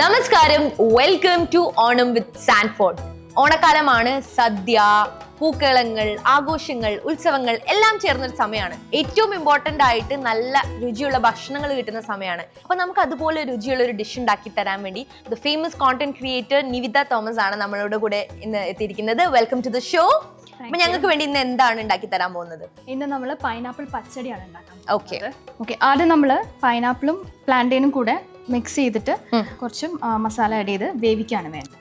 നമസ്കാരം, welcome to Onam with Sanford. ഓണക്കാലമാണ്. സദ്യ, പൂക്കളങ്ങൾ, ആഘോഷങ്ങൾ, ഉത്സവങ്ങൾ എല്ലാം ചേർന്നൊരു സമയമാണ്. ഏറ്റവും ഇമ്പോർട്ടൻ്റ് ആയിട്ട് നല്ല രുചിയുള്ള ഭക്ഷണങ്ങൾ കിട്ടുന്ന സമയമാണ്. അപ്പൊ നമുക്ക് അതുപോലെ രുചിയുള്ള ഒരു ഡിഷ് ഉണ്ടാക്കി തരാൻ വേണ്ടി the famous content creator Nivitha Thomas ആണ് നമ്മളോട് കൂടെ ഇന്ന് എത്തിയിരിക്കുന്നത്. Welcome to the show. അപ്പൊ ഞങ്ങൾക്ക് വേണ്ടി ഇന്ന് എന്താണ് ഉണ്ടാക്കി തരാൻ പോകുന്നത്? ഇന്ന് നമ്മൾ പൈനാപ്പിൾ പച്ചടിയാണ് ഉണ്ടാക്കാൻ. ഓക്കെ, ആദ്യം നമ്മൾ പൈനാപ്പിളും പ്ലാന്റൈനും കൂടെ മിക്സ് ചെയ്തിട്ട് കുറച്ച് മസാല ആഡ് ചെയ്ത് വേവിക്കാണ് വേണ്ടത്.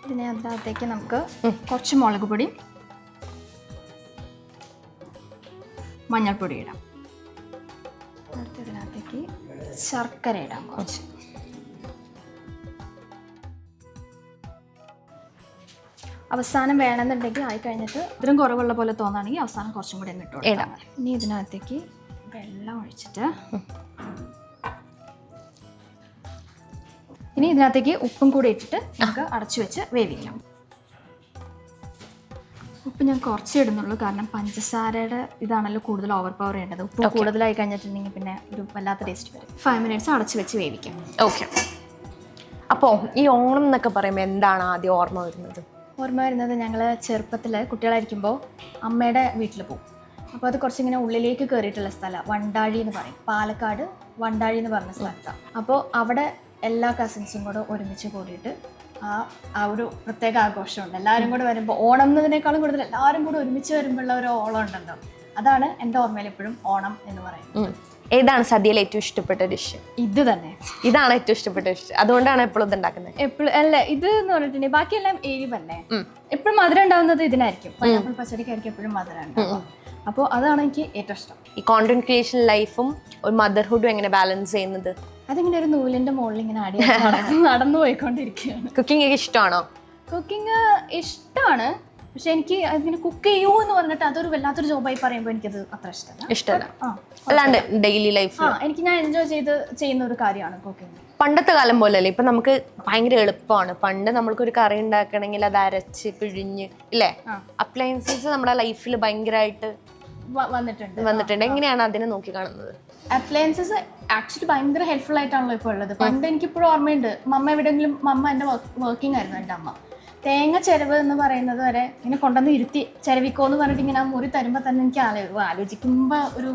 പിന്നെ അതിനകത്തേക്ക് നമുക്ക് കുറച്ച് മുളക് പൊടി, മഞ്ഞൾപ്പൊടി ഇടാം. അടുത്തതിനകത്തേക്ക് ശർക്കര ഇടാം കുറച്ച്. അവസാനം വേണമെന്നുണ്ടെങ്കിൽ ആയി കഴിഞ്ഞിട്ട് ഇത്രയും കുറവുള്ള പോലെ തോന്നുകയാണെങ്കിൽ അവസാനം കുറച്ചും കൂടി ഇട്ടു ഇടാം. ഇനി ഇതിനകത്തേക്ക് വെള്ളം ഒഴിച്ചിട്ട് ഇനി ഇതിനകത്തേക്ക് ഉപ്പും കൂടി ഇട്ടിട്ട് നമുക്ക് അടച്ചു വെച്ച് വേവിക്കാം. ഉപ്പ് ഞാൻ കുറച്ചേ ഇടുന്നുള്ളൂ, കാരണം പഞ്ചസാരയുടെ ഇതാണല്ലോ കൂടുതൽ ഓവർ പവർ ചെയ്യേണ്ടത്. ഉപ്പ് കൂടുതലായി കഴിഞ്ഞിട്ടുണ്ടെങ്കിൽ പിന്നെ ഒരു വല്ലാത്ത ടേസ്റ്റ് വരും. 5 minutes അടച്ചു വെച്ച് വേവിക്കാം. ഓക്കെ. അപ്പോൾ ഈ ഓണം എന്നൊക്കെ പറയുമ്പോൾ എന്താണ് ആദ്യം ഓർമ്മ വരുന്നത്? ഓർമ്മ വരുന്നത്, ഞങ്ങൾ ചെറുപ്പത്തിൽ കുട്ടികളായിരിക്കുമ്പോൾ അമ്മയുടെ വീട്ടിൽ പോകും. അപ്പോൾ അത് കുറച്ചിങ്ങനെ ഉള്ളിലേക്ക് കയറിയിട്ടുള്ള സ്ഥലമാണ്. വണ്ടാഴി എന്ന് പറയും. പാലക്കാട് വണ്ടാഴി എന്ന് പറഞ്ഞ സ്ഥലത്താണ്. അപ്പോൾ അവിടെ എല്ലാ കസിൻസും കൂടെ ഒരുമിച്ച് കൂടിയിട്ട് ആ ഒരു പ്രത്യേക ആഘോഷമുണ്ട്. എല്ലാവരും കൂടെ വരുമ്പോൾ ഓണം എന്നതിനേക്കാളും കൂടുതൽ എല്ലാവരും കൂടെ ഒരുമിച്ച് വരുമ്പോഴുള്ള ഒരു ഓളം ഉണ്ടല്ലോ, അതാണ് എൻ്റെ ഓർമ്മയിൽ എപ്പോഴും ഓണം എന്ന് പറയുന്നത്. ഏതാണ് സദ്യയിൽ ഏറ്റവും ഇഷ്ടപ്പെട്ട ഡിഷ്? ഇത് തന്നെ. ഇതാണ് ഏറ്റവും ഇഷ്ടപ്പെട്ട ഡിഷ്, അതുകൊണ്ടാണ് എപ്പോഴും ഇത് ഉണ്ടാക്കുന്നത്? എപ്പോഴും അല്ല, ഇത് എന്ന് പറഞ്ഞിട്ടുണ്ടെങ്കിൽ ബാക്കിയെല്ലാം എരിവല്ലേ, എപ്പോഴും മധുരം ഉണ്ടാവുന്നത് ഇതിനായിരിക്കും. പൈനാപ്പിൾ പച്ചടിക്കായിരിക്കും എപ്പോഴും മധുരം ഉണ്ടാവും. അപ്പോൾ അതാണ് എനിക്ക് ഏറ്റവും ഇഷ്ടം. ഈ കോണ്ടന്റ് ക്രിയേഷൻ ലൈഫും ഒരു മദർഹുഡും എങ്ങനെ ബാലൻസ് ചെയ്യുന്നത്? അതിങ്ങനെ ഒരു നൂലിൻ്റെ മുകളിൽ ഇങ്ങനെ നടന്നു പോയിക്കൊണ്ടിരിക്കുകയാണ്. കുക്കിംഗ് ഒക്കെ ഇഷ്ടമാണോ? കുക്കിംഗ് ഇഷ്ടമാണ്, പക്ഷെ എനിക്ക് അതിങ്ങനെ കുക്ക് ചെയ്യൂ എന്ന് പറഞ്ഞിട്ട് അതൊരു വല്ലാത്തൊരു ജോബായി പറയുമ്പോൾ എനിക്കത് അത്ര ഇഷ്ടമല്ല. അല്ലാണ്ട് ഡെയിലി ലൈഫ് എനിക്ക് ഞാൻ എൻജോയ് ചെയ്ത് ചെയ്യുന്ന ഒരു കാര്യമാണ് കുക്കിംഗ്. പണ്ടത്തെ കാലം പോലെയല്ലേ ഇപ്പൊ നമുക്ക് ഭയങ്കര എളുപ്പമാണ്. പണ്ട് നമ്മൾക്കൊരു കറി ഉണ്ടാക്കണമെങ്കിൽ അത് അരച്ച് പിഴിഞ്ഞ് ഇല്ലേ, അപ്ലയൻസസ് നമ്മുടെ ലൈഫിൽ ഭയങ്കരമായിട്ട് വന്നിട്ടുണ്ട്. എങ്ങനെയാണ് അതിനെ നോക്കി കാണുന്നത്? അപ്ലയൻസസ് ആക്ച്വലി ഭയങ്കര ഹെൽപ്ഫുൾ ആയിട്ടാണല്ലോ ഇപ്പോൾ ഉള്ളത്. പണ്ട് എനിക്കിപ്പോഴും ഓർമ്മയുണ്ട്, മമ്മ എവിടെയെങ്കിലും, മമ്മ എൻ്റെ വർക്കിംഗ് ആയിരുന്നു എൻ്റെ അമ്മ. തേങ്ങ ചിരവ് എന്ന് പറയുന്നത് വരെ ഇങ്ങനെ കൊണ്ടുവന്ന് ഇരുത്തി ചിരവിക്കോ എന്ന് പറഞ്ഞിട്ട് ഇങ്ങനെ ആ മുറി തരുമ്പോൾ തന്നെ എനിക്ക് ആലോചിക്കുമ്പോൾ ഒരു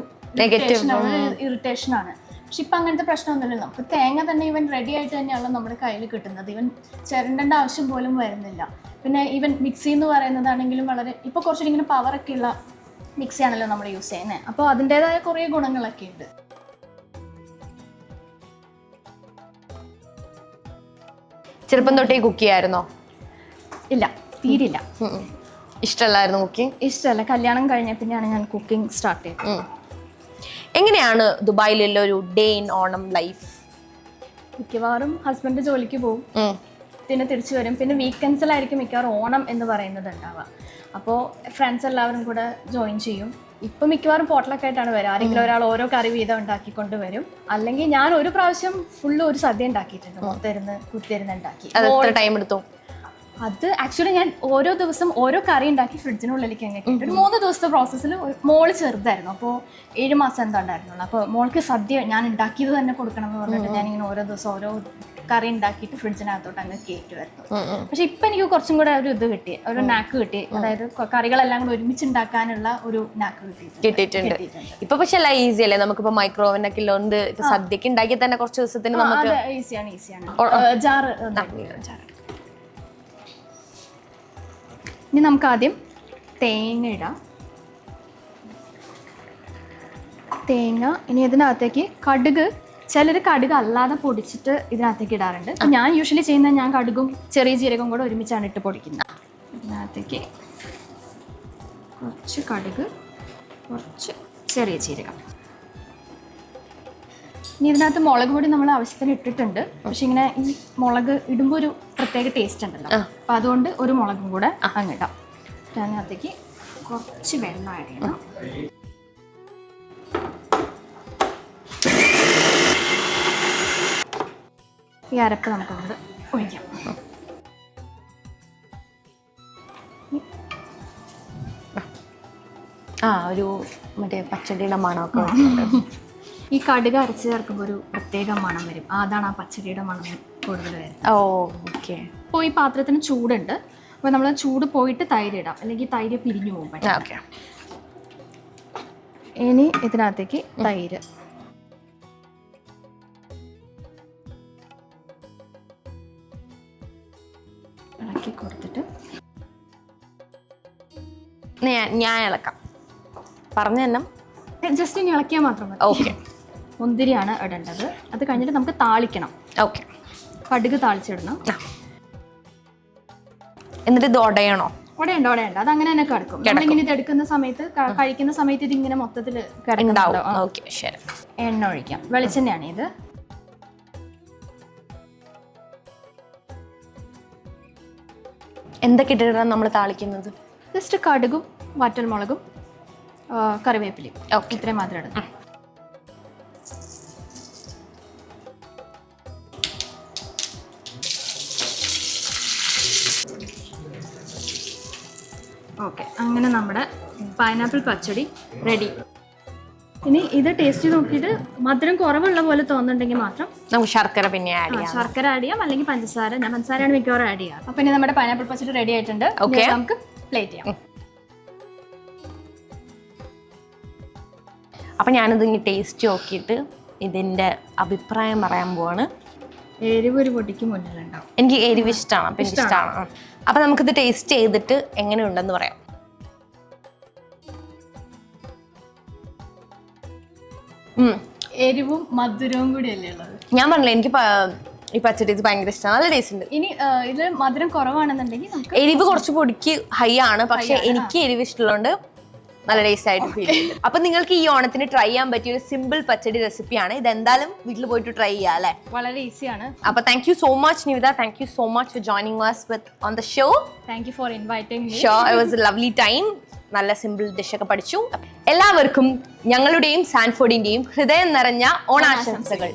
ഇറിറ്റേഷനാണ്. പക്ഷെ ഇപ്പം അങ്ങനത്തെ പ്രശ്നമൊന്നുമില്ല. നമുക്ക് തേങ്ങ തന്നെ ഈവൻ റെഡി ആയിട്ട് തന്നെയാണല്ലോ നമ്മുടെ കയ്യിൽ കിട്ടുന്നത്. ഈവൻ ചിരണ്ടേണ്ട ആവശ്യം പോലും വരുന്നില്ല. പിന്നെ ഈവൻ മിക്സി എന്ന് പറയുന്നതാണെങ്കിലും വളരെ ഇപ്പോൾ കുറച്ചുകൂടി ഇങ്ങനെ പവറൊക്കെ ഉള്ള മിക്സിയാണല്ലോ നമ്മൾ യൂസ് ചെയ്യുന്നത്. അപ്പോൾ അതിൻ്റെതായ കുറേ ഗുണങ്ങളൊക്കെ ഉണ്ട്. ചെറുപ്പം തൊട്ടേ കുക്ക് ചെയ്യായിരുന്നോ? ഇല്ല, തീരില്ല. ഇഷ്ടമല്ലായിരുന്നു കുക്കിംഗ്? ഇഷ്ടമല്ല. കല്യാണം കഴിഞ്ഞ പിന്നെയാണ് ഞാൻ കുക്കിംഗ് സ്റ്റാർട്ട് ചെയ്തത്. എങ്ങനെയാണ് ദുബായിലുള്ള ഒരു ഡേ ഇൻ ഓണം ലൈഫ്? മിക്കവാറും ഹസ്ബൻഡ് ജോലിക്ക് പോകും, പിന്നെ തിരിച്ചു വരും. പിന്നെ വീക്കെൻഡ്സിലായിരിക്കും മിക്കവാറും ഓണം എന്ന് പറയുന്നത് ഉണ്ടാവുക. അപ്പോൾ ഫ്രണ്ട്സ് എല്ലാവരും കൂടെ ജോയിൻ ചെയ്യും. ഇപ്പം മിക്കവാറും പോട്ടലൊക്കെ ആയിട്ടാണ് വരിക. ആരെങ്കിലും ഒരാൾ ഓരോ കറി വീതം ഉണ്ടാക്കിക്കൊണ്ട് വരും. അല്ലെങ്കിൽ ഞാൻ ഒരു പ്രാവശ്യം ഫുള്ള് ഒരു സദ്യ ഉണ്ടാക്കിയിട്ടുണ്ട്. കുത്തിരുന്ന് ഉണ്ടാക്കി. ടൈം എടുത്തു അത് ആക്ച്വലി ഞാൻ ഓരോ ദിവസം ഓരോ കറി ഉണ്ടാക്കി ഫ്രിഡ്ജിനുള്ളിലേക്ക് അങ്ങനെ ഒരു 3 ദിവസത്തെ പ്രോസസ്സിൽ. മോള് ചെറുതായിരുന്നു, അപ്പോൾ 7 മാസം എന്താ ഉണ്ടായിരുന്നുള്ളൂ. അപ്പോൾ മോൾക്ക് സദ്യ ഞാൻ ഉണ്ടാക്കിയത് തന്നെ കൊടുക്കണം എന്ന് പറഞ്ഞിട്ട് ഞാനിങ്ങനെ ഓരോ ദിവസം ഓരോ കറി ഉണ്ടാക്കിയിട്ട് ഫ്രിഡ്ജിനകത്തോട്ട് അങ്ങ് കയറ്റുമായിരുന്നു. പക്ഷെ ഇപ്പം എനിക്ക് കുറച്ചും കൂടെ ഒരു ഇത് കിട്ടി, ഒരു നാക്ക് കിട്ടി. അതായത് കറികളെല്ലാം കൂടെ ഒരുമിച്ച് ഉണ്ടാക്കാനുള്ള ഒരു നാക്ക് കിട്ടിയിട്ടുണ്ട്. ഇപ്പൊ പക്ഷെ എല്ലാം ഈസി അല്ലേ? നമുക്കിപ്പോ മൈക്രോവൻ ഒക്കെ ഉള്ളതുകൊണ്ട് ഇപ്പൊ സദ്യക്ക് ഉണ്ടാക്കി തന്നെ കുറച്ച് ദിവസത്തിന് നമുക്ക് ഈസിയാണ്. ജാറ്. ഇനി നമുക്ക് ആദ്യം തേങ്ങ ഇടാം. തേങ്ങ. ഇനി ഇതിനകത്തേക്ക് കടുക്. ചിലർ കടുക് അല്ലാതെ പൊടിച്ചിട്ട് ഇതിനകത്തേക്ക് ഇടാറുണ്ട്. ഞാൻ യൂഷ്വലി ചെയ്യുന്നത്, ഞാൻ കടുകും ചെറിയ ജീരകം കൂടെ ഒരുമിച്ചാണ് ഇട്ട് പൊടിക്കുന്നത്. ഇതിനകത്തേക്ക് കുറച്ച് കടുക്, കുറച്ച് ചെറിയ ജീരകം. ഇനി ഇതിനകത്ത് മുളക് പൊടി നമ്മൾ ആവശ്യത്തിന് ഇട്ടിട്ടുണ്ട്. പക്ഷെ ഇങ്ങനെ ഈ മുളക് ഇടുമ്പോൾ ഒരു പ്രത്യേക ടേസ്റ്റ് ഉണ്ടല്ലോ, അപ്പം അതുകൊണ്ട് ഒരു മുളകും കൂടെ അങ്ങിടാം. അതിനകത്തേക്ക് കുറച്ച് വെള്ളം ആഡ് ചെയ്യണം. ഈ അരപ്പ് നമുക്കത് ഒഴിക്കാം. ഒരു മറ്റേ പച്ചടിയുടെ മണമൊക്കെ വരുന്നുണ്ട്. ഈ കടുക് അരച്ച് ചേർക്കുമ്പോൾ ഒരു പ്രത്യേക മണം വരും, അതാണ് ആ പച്ചടിയുടെ മണം കൂടുതൽ വരുന്നത്. ഓക്കെ. അപ്പോൾ ഈ പാത്രത്തിന് ചൂടുണ്ട്, അപ്പോൾ നമ്മൾ ചൂട് പോയിട്ട് തൈര് ഇടാം, അല്ലെങ്കിൽ തൈര് പിരിഞ്ഞു പോകും. ഓക്കെ. ഇനി ഇതിനകത്തേക്ക് തൈര് ഇളക്കി കൊടുത്തിട്ട് ഞാൻ ഇളക്കാം. പറഞ്ഞു തന്നെ ജസ്റ്റ് ഇനി ഇളക്കിയാൽ മാത്രം മതി. ഓക്കെ. മുന്തിരിയാണ് ഇടേണ്ടത്. അത് കഴിഞ്ഞിട്ട് നമുക്ക് താളിക്കണം. ഓക്കെ. കടുക് താളിച്ചിടണം. എന്നിട്ട് ഇത് ഉടയണോ? ഉടയുണ്ട്, അത് അങ്ങനെ തന്നെ കിടക്കും. നമ്മളിങ്ങനെ ഇത് എടുക്കുന്ന സമയത്ത് കഴിക്കുന്ന സമയത്ത് ഇതിങ്ങനെ മൊത്തത്തിൽ കിടക്കുന്നുണ്ടാവും. ഓക്കെ, ശരി. എണ്ണ ഒഴിക്കാം. വെളിച്ചെണ്ണയാണ് ഇത്. എന്തൊക്കെ ഇട്ടിട്ടാണ് നമ്മൾ താളിക്കുന്നത്? ജസ്റ്റ് കടുകും വറ്റൽമുളകും കറിവേപ്പിലയും ഇത്രയും മാത്രം എടുക്കും. ഓക്കെ, അങ്ങനെ നമ്മുടെ പൈനാപ്പിൾ പച്ചടി റെഡി. ഇനി ഇത് ടേസ്റ്റ് നോക്കിയിട്ട് മധുരം കുറവുള്ള പോലെ തോന്നുന്നുണ്ടെങ്കിൽ മാത്രം നമുക്ക് ശർക്കര പിന്നെ ആഡ് ചെയ്യാം. ശർക്കര ആഡ് ചെയ്യാം, അല്ലെങ്കിൽ പഞ്ചസാര. ഞാൻ പഞ്ചസാരയാണ് മിക്കവാറും ആഡ് ചെയ്യാം. അപ്പൊ ഇനി നമ്മുടെ പൈനാപ്പിൾ പച്ചടി റെഡി ആയിട്ടുണ്ട്. നമുക്ക് പ്ലേറ്റ് ചെയ്യാം. അപ്പം ഞാനിത് ഇനി ടേസ്റ്റ് നോക്കിയിട്ട് ഇതിൻ്റെ അഭിപ്രായം പറയാൻ പോവാണ്. എരിവ് ഒരു പൊടിക്ക് മുന്നിലുണ്ടാവും. എനിക്ക് എരിവ് ഇഷ്ടമാണ്, അപ്പം ഇഷ്ടമാണ്. അപ്പം നമുക്കിത് ടേസ്റ്റ് ചെയ്തിട്ട് എങ്ങനെയുണ്ടെന്ന് പറയാം. എരിവും മധുരവും കൂടിയല്ലേ ഉള്ളത്. ഞാൻ പറഞ്ഞില്ല, എനിക്ക് ഈ പച്ചടി ഭയങ്കര ഇഷ്ടമാണ്. നല്ല ടേസ്റ്റ് ഉണ്ട്. ഇനി ഇത് മധുരം കുറവാണെന്നുണ്ടെങ്കിൽ നമുക്ക് എരിവ് കുറച്ച് പൊടിക്ക് ഹൈ ആണ്, പക്ഷെ എനിക്ക് എരിവ് ഇഷ്ടമുള്ളതുകൊണ്ട് നല്ല ടേസ്റ്റ് ആയിട്ട് ഫീൽ ചെയ്തു. അപ്പൊ നിങ്ങൾക്ക് ഈ ഓണത്തിന് ട്രൈ ചെയ്യാൻ പറ്റിയ ഒരു സിമ്പിൾ പച്ചടി റെസിപ്പിയാണ് ഇത്. എന്തായാലും വീട്ടിൽ പോയിട്ട് ട്രൈ ചെയ്യാം അല്ലേ? വളരെ ഈസിയാണ്. അപ്പൊ thank you so much Nivitha. Thank you so much for joining us on the show. Thank you for inviting me. Sure, it was a lovely time. നല്ല സിമ്പിൾ ഡിഷ് ഒക്കെ പഠിച്ചു. എല്ലാവർക്കും ഞങ്ങളുടെയും സാൻഫോർഡിന്റെയും ഹൃദയം നിറഞ്ഞ ഓണാശംസകൾ.